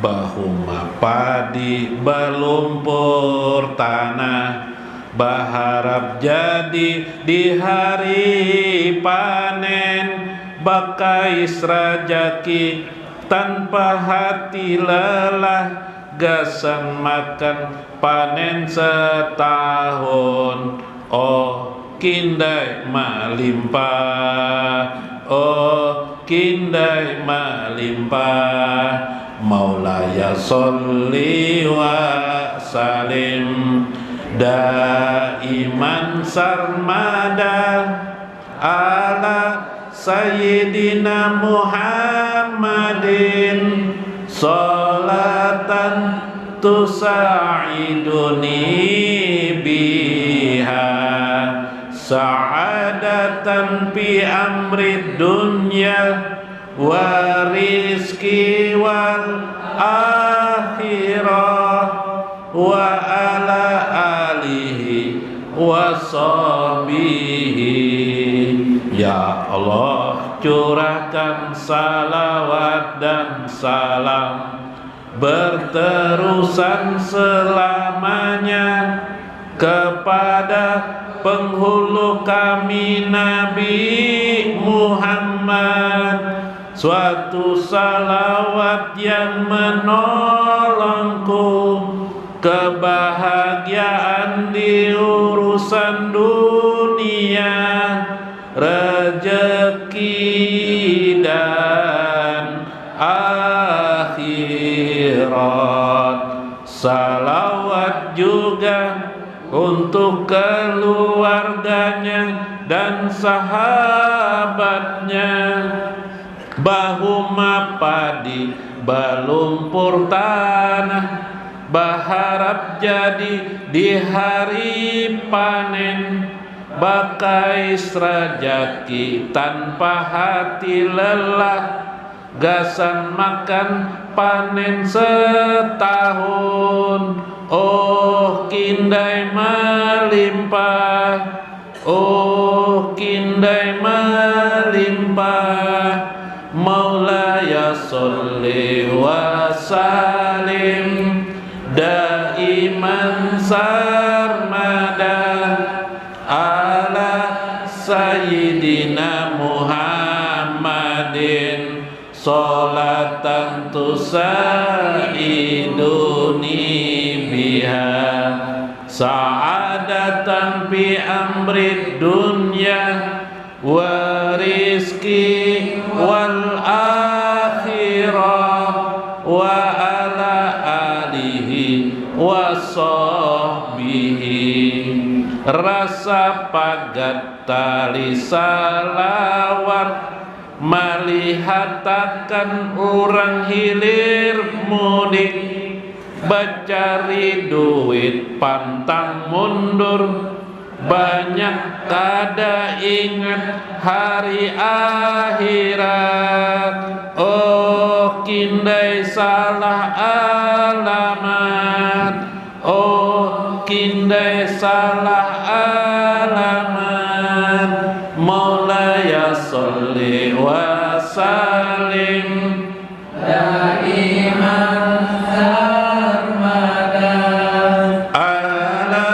bahuma padi berlumpur tanah, berharap jadi di hari panen, bakais rajaki tanpa hati lelah, gasan makan panen setahun. Oh kindai melimpah, oh kindai melimpah. Maulaya sholli wa salim daiman sarmada ala sayyidina Muhammadin, sholatan tusa'iduni biha sa'adatan fi amri dunya wa rizki wal akhirah wa ala alihi wa sahbihi. Ya Allah, curahkan salawat dan salam berterusan selamanya kepada penghulu kami Nabi Muhammad, suatu salawat yang menolongku kebahagiaan di urusan dunia, rezeki dan akhirat. Salawat juga untuk keluarganya dan sahabatnya, bahuma padi berlumpur tanah, berharap jadi di hari panen, bakais rajaki tanpa hati lelah, gasan makan panen setahun. Oh kindai melimpah, oh kindai melimpah. Maulaya sholli wa salim daiman sarmada ala sayyidina Muhammadin, sholatan tusa'iduni biha sa'adatan fi amri dunya wa rizki wal akhirah wa ala alihi wa sahbihi. Rasa pagat tali salawat melihatkan orang hilir mudik, bacari duit pantang mundur, banyak kada ingat hari akhirat. Oh kindai salah alamat, oh kindai salah alamat. Maulaya sholli wa salim daiman sarmada ala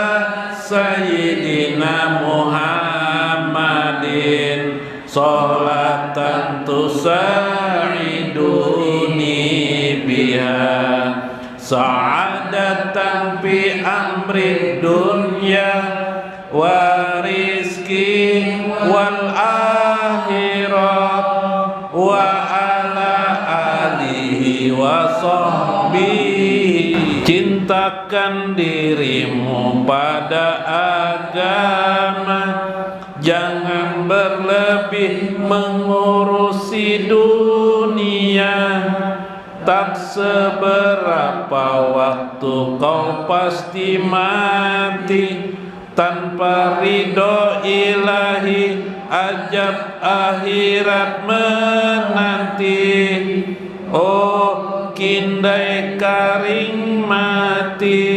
sayyidina Muhammadin, sholatan tusa'iduni biha sa'adatan fi amri dunya wa rizki wal akhirat wa ala alihi wa sahbihi. Cintakan dirimu pada agama, jangan berlebih mengurusi dunia. Tak seberapa waktu kau pasti mati, tanpa ridho ilahi ajab akhirat menanti. Oh kindai karing mati,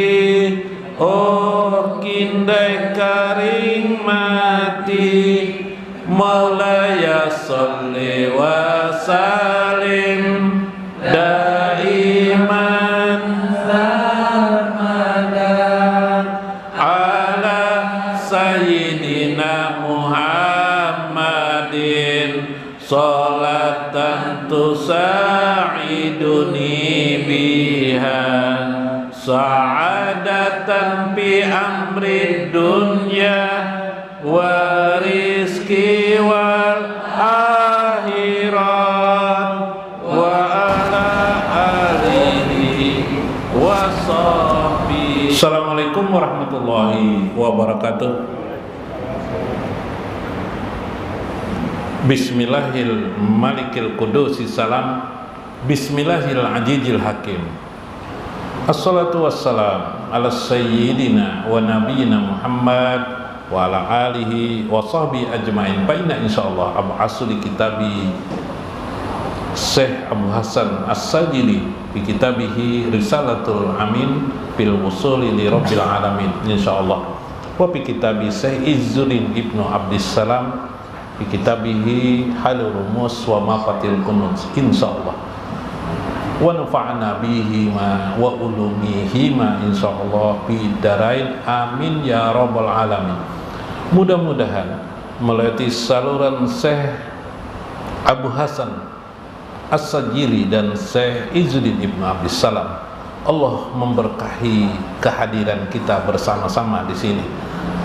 oh kindai karing mati. Maulaya sholli wa salim daiman sa'adatan fi amri dunya wa rizqi wal akhirat wa ala alihi wa sahbihi. Assalamualaikum warahmatullahi wabarakatuh. Bismillahil malikil qudusi salam, bismillahil ajijil hakim. Assalatu wassalam ala sayyidina wa nabiyina Muhammad wa ala alihi wa sahbihi ajma'in. Fa inna insyaallah ab'asu li kitabi Syekh Abu Hasan As-Sajili fi kitabihi Risalatul Amin fil wusuli li rabbil alamin insyaallah. Wa fi kitabi Syekh Izzuddin Ibnu Abdissalam fi kitabihi Halul Rumus wa Mafatil Kunuz insyaallah. Wa nafa'na bihima wa ulumihima insyaallah fi darain amin ya rabbal alamin. Mudah-mudahan melalui saluran Syekh Abu Hasan As-Sajili dan Syekh Izzuddin Ibnu Abdissalam, Allah memberkahi kehadiran kita bersama-sama di sini.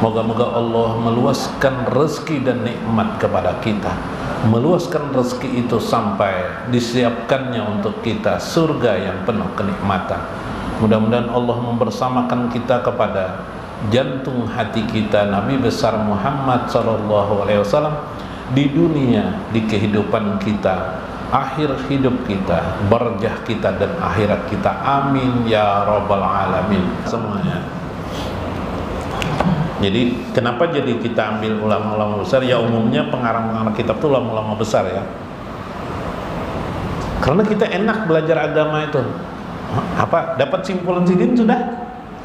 Moga-moga Allah meluaskan rezeki dan nikmat kepada kita, meluaskan rezeki itu sampai disiapkannya untuk kita surga yang penuh kenikmatan. Mudah-mudahan Allah membersamakan kita kepada jantung hati kita Nabi besar Muhammad SAW di dunia, di kehidupan kita, akhir hidup kita, barjah kita dan akhirat kita. Amin ya rabbal alamin semuanya. Jadi kenapa jadi kita ambil ulama-ulama besar? Ya umumnya pengarang-pengarang kitab itu ulama-ulama besar ya. Karena kita enak belajar agama itu. Apa? Dapat simpulan sidin sudah?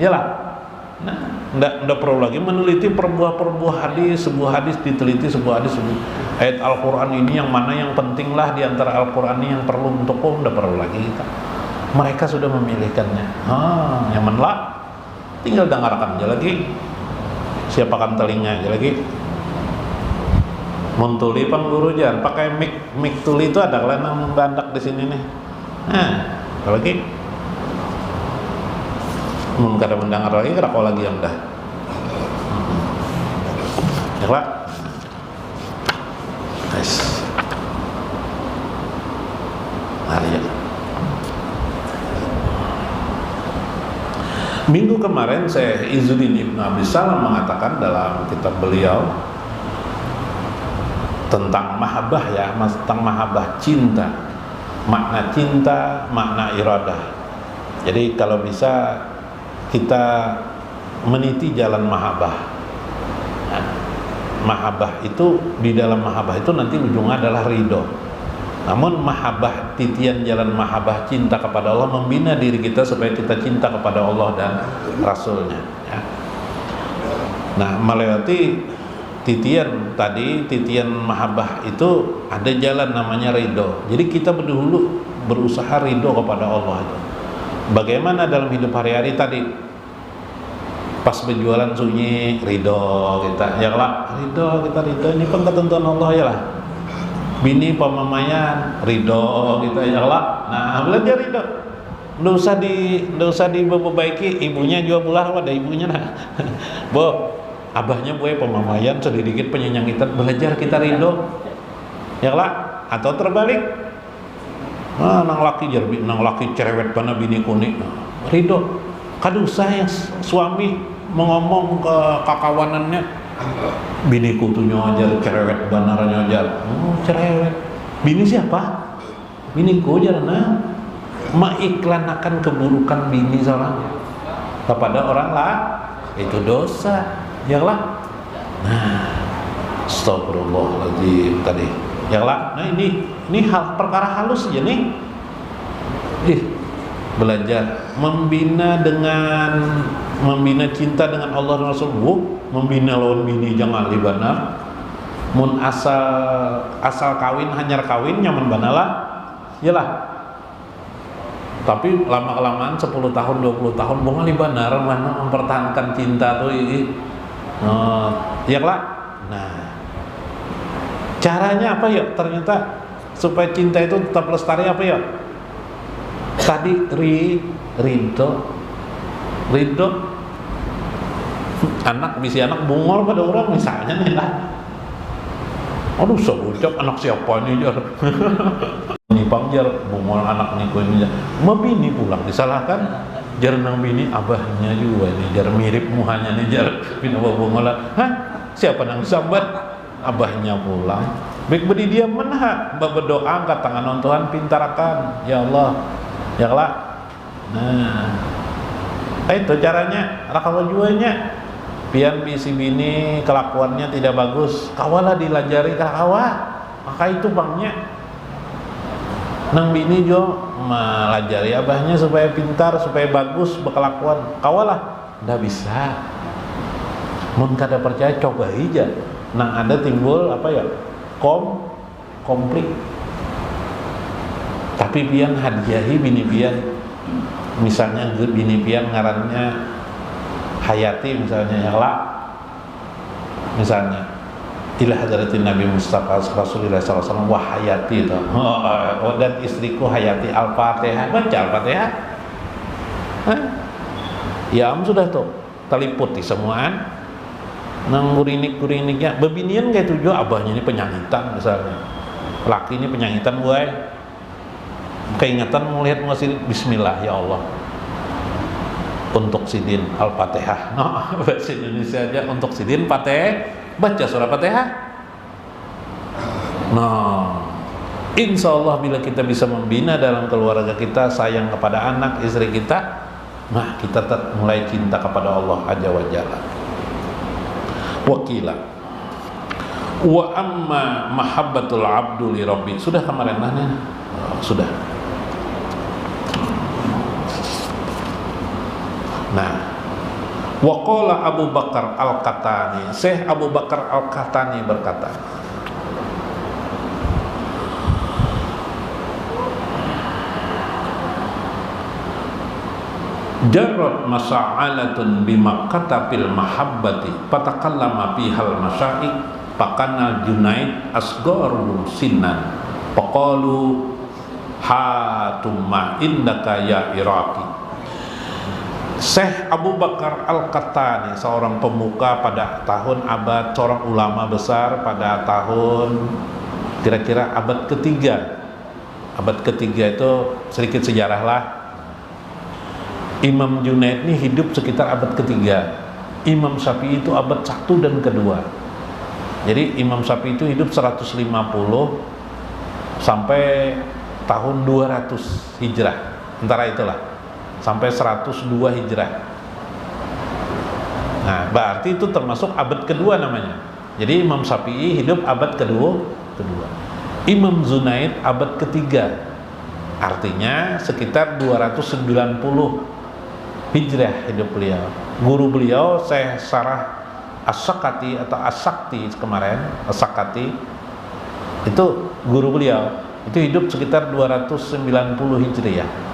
Yalah. Nah, enggak perlu lagi meneliti perbuah-perbuah hadis, sebuah hadis diteliti, sebuah hadis, ayat Al-Qur'an ini yang mana yang penting lah di antara Al-Qur'an ini yang perlu untuk enggak perlu lagi kita. Mereka sudah memilihkannya. Nyaman lah. Tinggal dengarkan aja lagi. Siapakan telinga aja lagi. Muntuli pan guru jan, pakai mic tuli itu ada kelana bandak di sini nih. Nah, lagi kada mendengar lagi kada kau lagi yang dah. Ya Pak. Nice. Mari ya. Minggu kemarin Syekh Izzuddin Ibnu Abdissalam mengatakan dalam kitab beliau tentang mahabbah ya, tentang mahabbah cinta, makna iradah. Jadi kalau bisa kita meniti jalan mahabbah. Nah, mahabbah itu, di dalam mahabbah itu nanti ujungnya adalah ridho. Namun mahabbah, titian jalan mahabbah cinta kepada Allah, membina diri kita supaya kita cinta kepada Allah dan Rasulnya ya. Nah, melewati titian tadi, titian mahabbah itu ada jalan namanya ridho. Jadi kita dahulu berusaha ridho kepada Allah itu. Bagaimana dalam hidup hari-hari tadi? Pas berjualan sunyi ridho kita, ya lah ridho kita, ridho ini pun ketentuan Allah ya lah. Bini pemamayan ridho kita, ya lah. Nah, belajar ridho. Nggak usah diperbaiki, ibunya juga pulah ada ibunya nah. Bo, abahnya boleh pemamayan sedikit penyenyang kita, belajar kita ridho. Ya lah, atau terbalik. Nang laki cerewet pana bini kuning. Ridho. Kadang saya suami mengomong ke kakawanannya, biniku tuh nyojar cerewet benar nyojar. Cerewet. Bini siapa? Biniku jarana mengiklanakan keburukan bini seorang kepada orang lah, itu dosa. Ya lah. Nah, astagfirullahaladzim tadi. Ya lah. Nah ini hal perkara halus aja nih. Belajar membina cinta dengan Allah dan Rasul. Membina lawan bini jangan libanar. Mun asal kawin hanyar kawin nyaman banalah. Yalah. Tapi lama-kelamaan 10 tahun 20 tahun bunga libanar mana mempertahankan cinta tuh ya lah. Nah, caranya apa ya? Ternyata supaya cinta itu tetap lestari apa ya? Tadi ridho. ridho. Anak bisi anak bungol pada orang misalnya nih lah, aduh sebujak anak siapa ini jar ini pangjar bungol anak niku ini jar ma bini pulang disalahkan jar nang bini abahnya juga ini jar mirip muhanya nih jar pina bungolan. Hah, siapa nang sambat abahnya pulang baik beri dia menha berdoa angkat tangan on Tuhan pintarakan ya Allah ya Allah. Nah itu caranya rakawa juanya pian bisi bini kelakuannya tidak bagus kawalah dilajari kawa maka itu bangnya nang bini jo melajari abahnya supaya pintar supaya bagus berkelakuan kawalah ndak bisa mun kada percaya coba aja nang ada timbul apa ya konflik tapi pian hadiahi bini pian misalnya bini pian ngarannya Hayati misalnya ya lah misalnya ila hadratin Nabi Mustafa Rasulullah SAW wah Hayati itu dan istriku Hayati Al-Fatihah baca Al-Fatihah ya sudah tuh teliput di semuaan nang kurinik-kuriniknya bebinian kayak tujuh abahnya ini penyanyitan misalnya laki ini penyanyitan gue keingatan melihat ngasih bismillah ya Allah untuk Sidin Al-Fatihah. No, bahasa Indonesia aja untuk Sidin baca surah Fatihah. Nah, insya Allah bila kita bisa membina dalam keluarga kita, sayang kepada anak, istri kita, nah kita mulai cinta kepada Allah Azza wa Jalla. Wakila wa amma mahabbatul abdu li rabbi. Sudah kemarin mana? Sudah. Nah, waqala Abu Bakar Al-Qahtani, Syekh Abu Bakar Al-Qahtani berkata, jarrat masa'alatun bimakkatabil mahabbati fatakallama bihal masyaikh faqanal Junaid asgharu sinnan faqalu hatumma indaka ya Iraqi. Syekh Abu Bakar Al-Qahtani, seorang pemuka pada tahun abad, seorang ulama besar pada tahun kira-kira abad ketiga. Abad ketiga itu sedikit sejarah lah. Imam Junaid ini hidup sekitar abad ketiga. Imam Syafi'i itu abad 1 dan kedua. Jadi Imam Syafi'i itu hidup 150 sampai tahun 200 Hijrah. Antara itulah. Sampai 102 Hijrah. Nah, berarti itu termasuk abad kedua namanya. Jadi Imam Syafi'i hidup abad kedua. Imam Junaid abad ketiga. Artinya sekitar 290 Hijrah hidup beliau. Guru beliau Syekh Sarah As-Sakati atau As-Sakti kemarin, As-Sakati itu guru beliau. Itu hidup sekitar 290 Hijriah.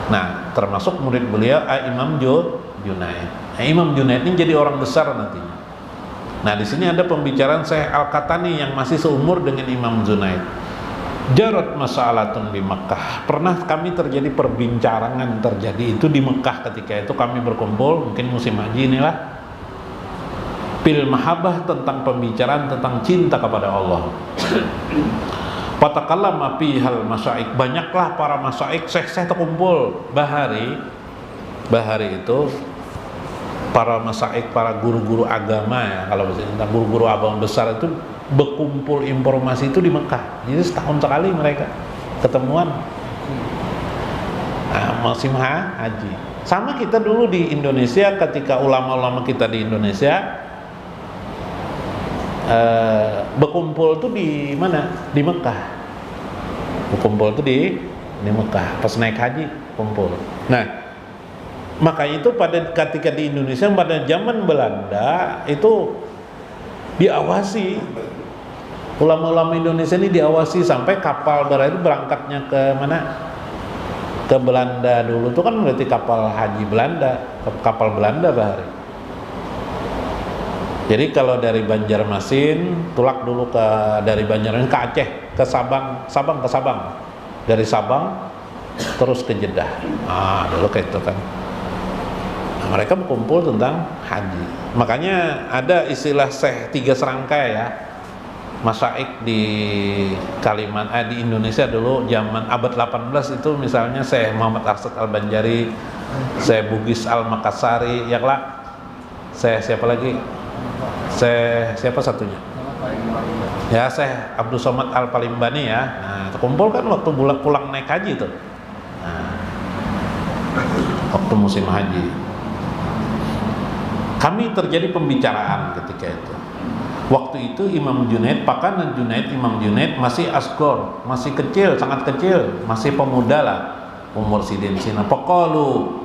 Nah, termasuk murid beliau Imam Junaid. Nah, Imam Junaid ini jadi orang besar nantinya. Nah, di sini ada pembicaraan Syekh Al-Qahtani yang masih seumur dengan Imam Junaid. Jarat mas'alatun di Mekah. Pernah kami terjadi perbincangan terjadi itu di Mekah ketika itu kami berkumpul, mungkin musim haji inilah. Bil mahabbah, tentang pembicaraan tentang cinta kepada Allah. Fatakallama fihal masyaikh, banyaklah para masyaikh syekh-syekh terkumpul. Bahari itu para masyaikh, para guru-guru agama ya, kalau tentang guru-guru agama besar itu berkumpul informasi itu di Mekah. Jadi setahun sekali mereka ketemuan. Nah, musim haji. Sama kita dulu di Indonesia ketika ulama-ulama kita di Indonesia berkumpul tuh di mana? Di Mekah. Berkumpul tuh di Mekah. Pas naik haji kumpul. Nah, makanya itu ketika di Indonesia pada zaman Belanda itu diawasi, ulama-ulama Indonesia ini diawasi sampai kapal berangkatnya ke mana? Ke Belanda dulu tuh kan berarti kapal haji Belanda, kapal Belanda bahari. Jadi kalau dari Banjarmasin tulak dulu dari Banjarmasin ke Aceh, ke Sabang ke Sabang, dari Sabang terus ke Jeddah. Dulu kayak itu kan. Nah, mereka berkumpul tentang haji. Makanya ada istilah Syekh 3 serangkai ya, masyaikh di di Indonesia dulu zaman abad 18 itu, misalnya Syekh Muhammad Arsyad Al-Banjari, Syekh Bugis Al-Makassari, ya kelak Syekh siapa lagi? Syekh siapa satunya? Ya Syekh Abdul Somad Al-Palimbani ya. Nah, terkumpul kan waktu pulang naik haji tuh. Nah, waktu musim haji. Kami terjadi pembicaraan ketika itu. Waktu itu Imam Junaid, pakanan Junaid, Imam Junaid masih asgor, masih kecil, sangat kecil, masih pemuda lah, umur sidin sina. Pokolu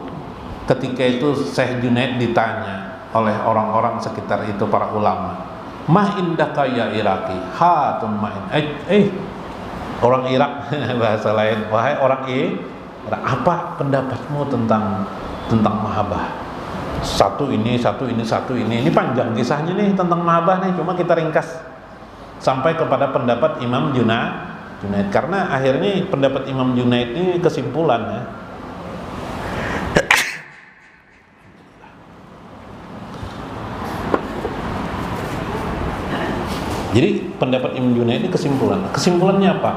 ketika itu Syekh Junaid ditanya oleh orang-orang sekitar itu, para ulama, mah indaka ya Iraki, hatun ma'in, orang Irak bahasa lain, wahai orang Irak, apa pendapatmu tentang mahabbah? Satu ini. Ini panjang kisahnya nih tentang mahabbah nih, cuma kita ringkas sampai kepada pendapat Imam Junaid, karena akhirnya pendapat Imam Junaid ini kesimpulan ya. Jadi pendapat Imam Junaid ini kesimpulannya apa?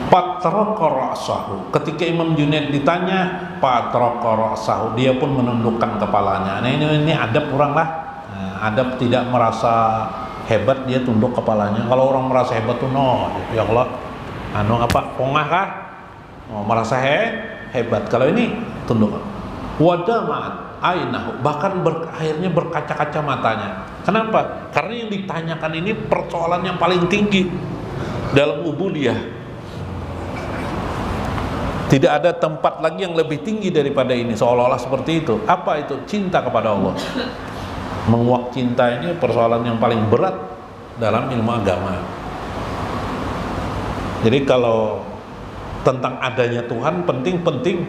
Patraka ra'sahu. Ketika Imam Junaid ditanya, patraka ra'sahu, dia pun menundukkan kepalanya. Nah ini adab orang lah. Nah, adab tidak merasa hebat, dia tunduk kepalanya. Kalau orang merasa hebat tuh ya Allah, pongah kah? Merasa hebat. Kalau ini tunduk. Wadamat ainahu, bahkan akhirnya berkaca-kaca matanya. Kenapa? Karena yang ditanyakan ini persoalan yang paling tinggi dalam ubudiyah. Tidak ada tempat lagi yang lebih tinggi daripada ini, seolah-olah seperti itu. Apa itu? Cinta kepada Allah. Menguak cinta ini persoalan yang paling berat dalam ilmu agama. Jadi kalau tentang adanya Tuhan penting.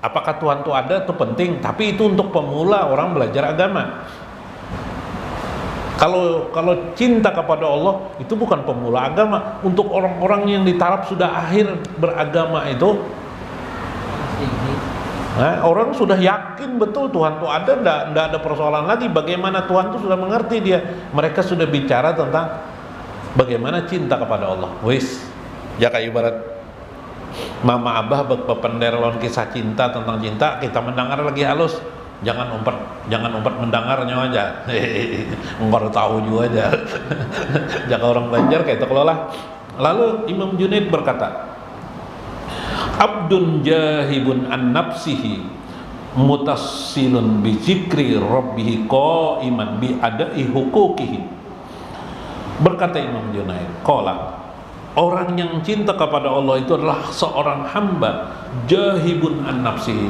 Apakah Tuhan itu ada? Itu penting, tapi itu untuk pemula orang belajar agama. Kalau cinta kepada Allah itu bukan pemula agama. Untuk orang-orang yang di taraf sudah akhir beragama itu, orang sudah yakin betul Tuhan itu ada, tidak ada persoalan lagi. Bagaimana Tuhan itu sudah mengerti dia. Mereka sudah bicara tentang bagaimana cinta kepada Allah. Wis, ya kayak ibarat mama abah berpender lawan kisah cinta, tentang cinta, kita mendengar lagi halus. Jangan umpat mendengarnya aja. Baru tahu juga aja. Jangan orang belajar kayak itu kelola. Lalu Imam Junaid berkata, Abdun jahibun an nafsihi mutassilun bi zikri rabbih qaiman bi adai huquqihi. Berkata Imam Junaid, orang yang cinta kepada Allah itu adalah seorang hamba jahibun an nafsihi,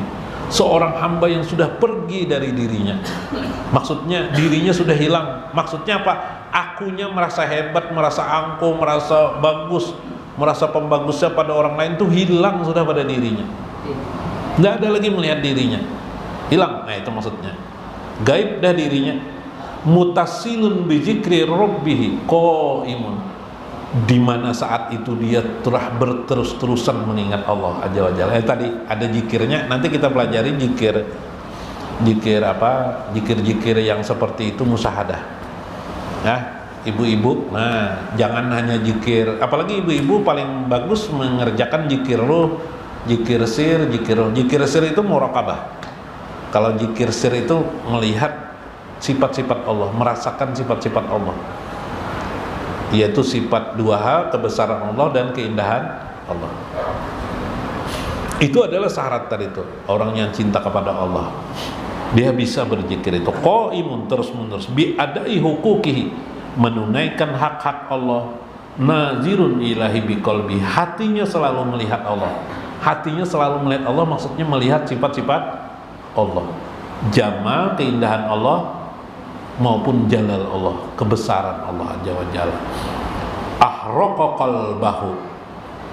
seorang hamba yang sudah pergi dari dirinya. Maksudnya dirinya sudah hilang. Maksudnya apa? Akunya merasa hebat, merasa angkuh, merasa bagus, merasa pembagusnya pada orang lain itu hilang sudah pada dirinya. Tidak ada lagi melihat dirinya, hilang. Nah itu maksudnya gaib dah dirinya. Mutasilun bi zikri rabbih qaimun, di mana saat itu dia telah berterus-terusan mengingat Allah Azza wa Jalla. Tadi ada zikirnya, nanti kita pelajari zikir yang seperti itu musyahadah. Nah, ibu-ibu, jangan hanya zikir, apalagi ibu-ibu paling bagus mengerjakan zikir sir itu muraqabah. Kalau zikir sir itu melihat sifat-sifat Allah, merasakan sifat-sifat Allah, yaitu sifat dua hal, kebesaran Allah dan keindahan Allah. Itu adalah syarat tadi itu. Orang yang cinta kepada Allah, dia bisa berzikir itu qaimun, terus-menerus bi adai huquqihi, menunaikan hak-hak Allah, nazirun ilahi biqalbi, hatinya selalu melihat Allah. Hatinya selalu melihat Allah, maksudnya melihat sifat-sifat Allah, jamal, keindahan Allah, maupun jalal Allah, kebesaran Allah Azza wa Jalla. Ahraqa qalbahu,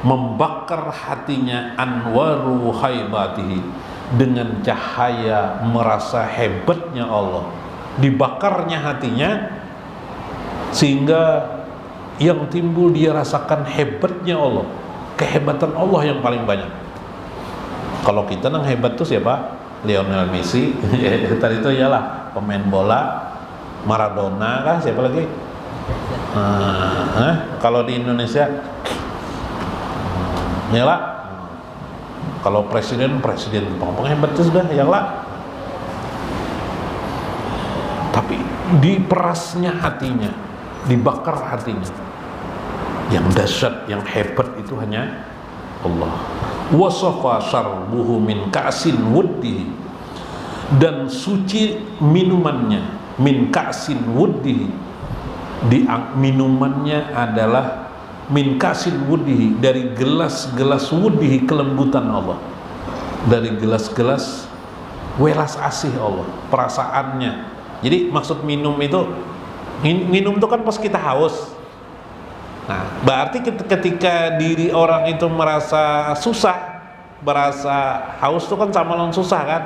membakar hatinya, anwaru haibatihi, dengan cahaya merasa hebatnya Allah, dibakarnya hatinya sehingga yang timbul dia rasakan hebatnya Allah, kehebatan Allah yang paling banyak. Kalau kita yang hebat tuh siapa? Lionel Messi. Tadi itu iyalah pemain bola. Maradona kah? Siapa lagi? Kalau di Indonesia iyalah. Kalau presiden pokoknya hebat tuh sudah iyalah. Tapi diperasnya hatinya, dibakar hatinya. Yang dahsyat, yang hebat itu hanya Allah. Wasafa syarbuhu min ka'sin wuddihi, dan suci minumannya min ka'sin wuddihi, minumannya adalah min ka'sin wuddihi, dari gelas-gelas wuddihi, kelembutan Allah, dari gelas-gelas welas asih Allah, perasaannya. Jadi maksud minum itu kan pas kita haus. Nah, berarti ketika diri orang itu merasa susah, merasa haus itu kan sama lawan susah kan.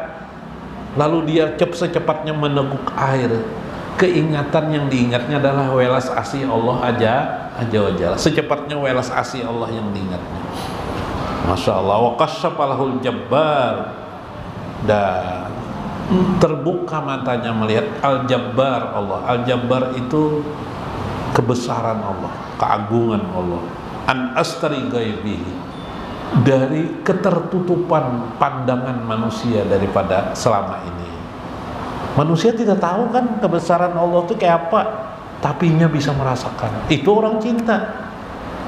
Lalu dia secepatnya meneguk air. Keingatan yang diingatnya adalah welas asih Allah aja wajalla. Secepatnya welas asih Allah yang diingatnya. Masya Allah. Wa kasyafalahul jabbar, dan terbuka matanya melihat Al-Jabbar Allah. Al-Jabbar itu kebesaran Allah, keagungan Allah. An astari ghaibihi, dari ketertutupan pandangan manusia daripada selama ini. Manusia tidak tahu kan kebesaran Allah itu kayak apa, tapi nya bisa merasakan. Itu orang cinta.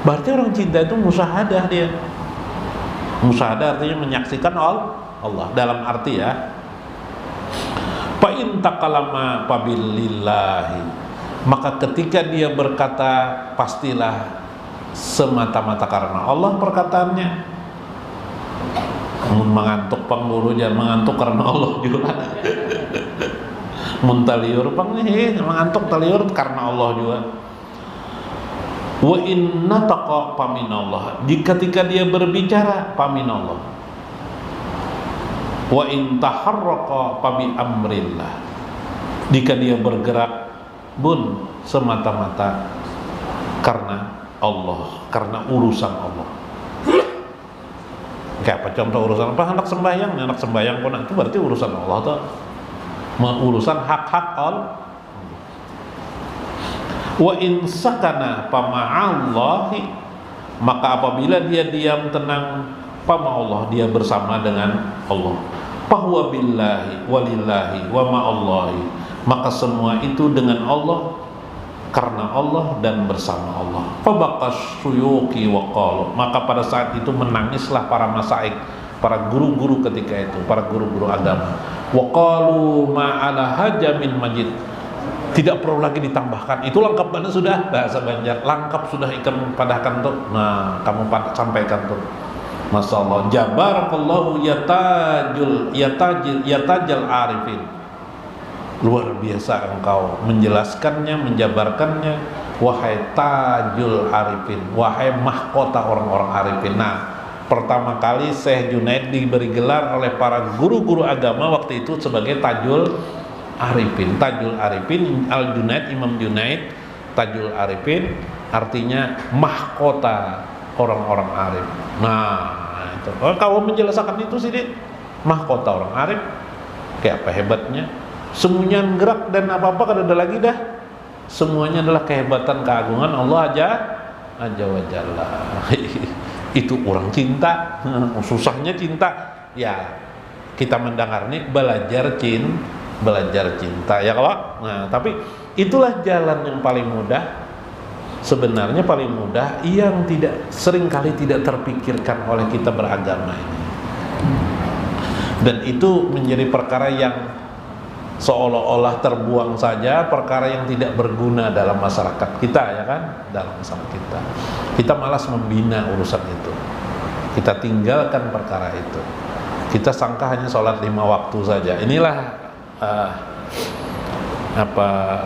Berarti orang cinta itu musyahadah dia. Musyahadah artinya menyaksikan Allah. Dalam arti ya, fa in takalama fabilillahi, maka ketika dia berkata pastilah semata-mata karena Allah perkataannya. Mengantuk pengguru jangan mengantuk karena Allah juga. Muntaliur mengantuk taliur karena Allah juga. Wa inna taqa paminallah, ketika dia berbicara paminallah. Wa in taharraqa pabi amrillah, jika dia bergerak pun semata-mata karena Allah, karena urusan Allah. Kayak apa contoh urusan apa? Anak sembahyang pun itu berarti urusan Allah tuh, urusan hak-hak Allah. Wa in sakana pama'allahi, maka apabila dia diam tenang pama Allah, dia bersama dengan Allah. Fahuwa billahi walillahi wa ma'allahi, maka semua itu dengan Allah, karena Allah dan bersama Allah. Fabaqas suyuki wa qalu, maka pada saat itu menangislah para masaik, para guru-guru ketika itu, para guru-guru agama. Wa qalu ma'ala haja min majid, tidak perlu lagi ditambahkan, itu lengkap banget sudah, bahasa Banjar, lengkap sudah ikan padahkan tuh. Nah, kamu sampaikan tuh. Masya Allah. Jabarakallahu yatajal arifin, luar biasa engkau menjelaskannya, menjabarkannya, wahai tajul arifin, wahai mahkota orang-orang arifin. Nah, pertama kali Syekh Junaid diberi gelar oleh para guru-guru agama waktu itu sebagai tajul arifin. Tajul arifin, Al Junaid, Imam Junaid, tajul arifin artinya mahkota orang-orang arif. Nah, itu kalau menjelaskan itu sih, mahkota orang arif kayak apa hebatnya. Semuanya gerak dan apa-apa kada ada lagi dah. Semuanya adalah kehebatan keagungan Allah aja wajalla. Itu orang cinta. Susahnya cinta. Ya, kita mendengar nih belajar cinta ya kalau. Nah, tapi itulah jalan yang paling mudah. Sebenarnya paling mudah yang seringkali tidak terpikirkan oleh kita beragama ini. Dan itu menjadi perkara yang seolah-olah terbuang saja, perkara yang tidak berguna dalam masyarakat kita, ya kan? Dalam masyarakat kita malas membina urusan itu. Kita tinggalkan perkara itu. Kita sangka hanya sholat 5 waktu saja. Inilah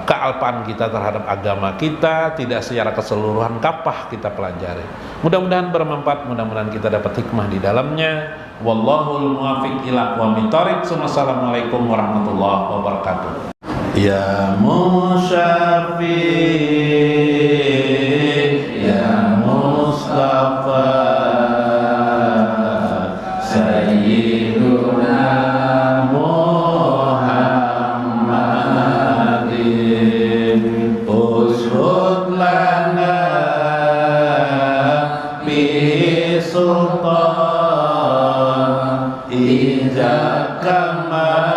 kealpaan kita terhadap agama kita, tidak secara keseluruhan kapah kita pelajari. Mudah-mudahan bermanfaat, mudah-mudahan kita dapat hikmah di dalamnya. Wallahul muwaffiq ila aqwamit thoriq. Wassalamualaikum warahmatullahi wabarakatuh. Ya Musyafi' ya Mustafa fihi sultan iza kamalan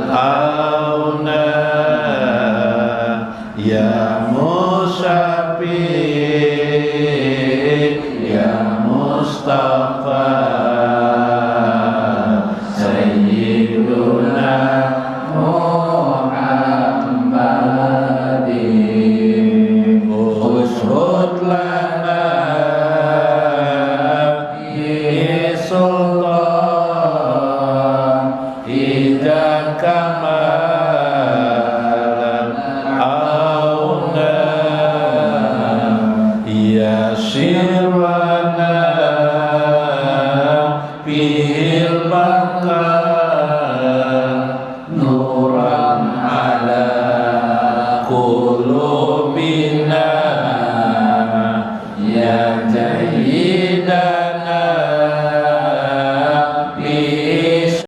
auna ya musyafi ya mustafa sayyiduna Muhammadin ushud lana fi sultan idza kamalan auna ya sirwana fil baka nuran ala kullu